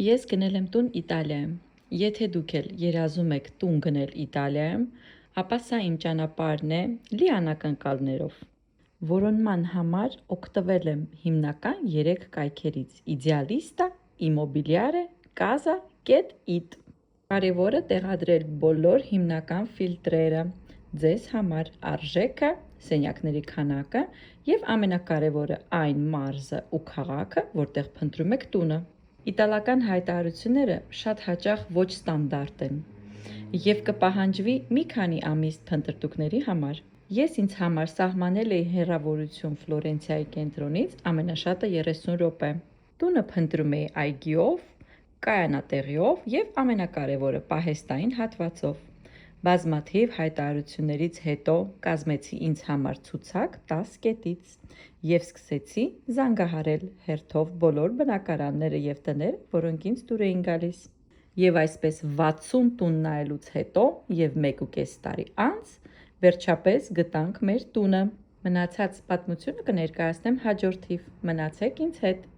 Ես գնել եմ տուն Իտալիայում։ Եթե դուք էլ երազում եք տուն գնել Իտալիայում, ապա սա իմ ճանապարհն է լի անակնկալներով։ Որոնման համար օգտվել եմ հիմնական 3 կայքերից՝ Idealista, Immobiliare, Casa.it։ Կարևորը տեղադրել բոլոր հիմնական ֆիլտրերը ձեզ համար՝ արժեքը, սենյակների քանակը և ամենակարևորը այն մարզը ու քաղաքը, որտեղ փնտրում եք տունը։ Իտալական հայտարարությունները շատ հաճախ ոչ ստանդարտ են և կպահանջվի մի քանի ամիս փնտրտուքների համար։ Ես ինձ համար սահմանել էի հեռավորություն Ֆլորենցիայի կենտրոնից ամենաշատը 30 րոպե։ Տունը փնտրում էի այգիով, կայանատեղիով և ամենակարևորը պահեստային հատվածով։ Բազմաթիվ հայտարարություններից հետո կազմեցի ինձ համար ցուցակ 10 կետից և սկսեցի զանգահարել հերթով բոլոր բնակարանները և տները, որոնք ինձ դուր էին գալիս։ Եվ այսպես 60 տուն նայելուց հետո և 1.5 տարի անց վերջապես գտանք մեր տունը։ Մնացած պատմությունը կներկայացնեմ հաջորդիվ։ Մնացեք ինձ հետ։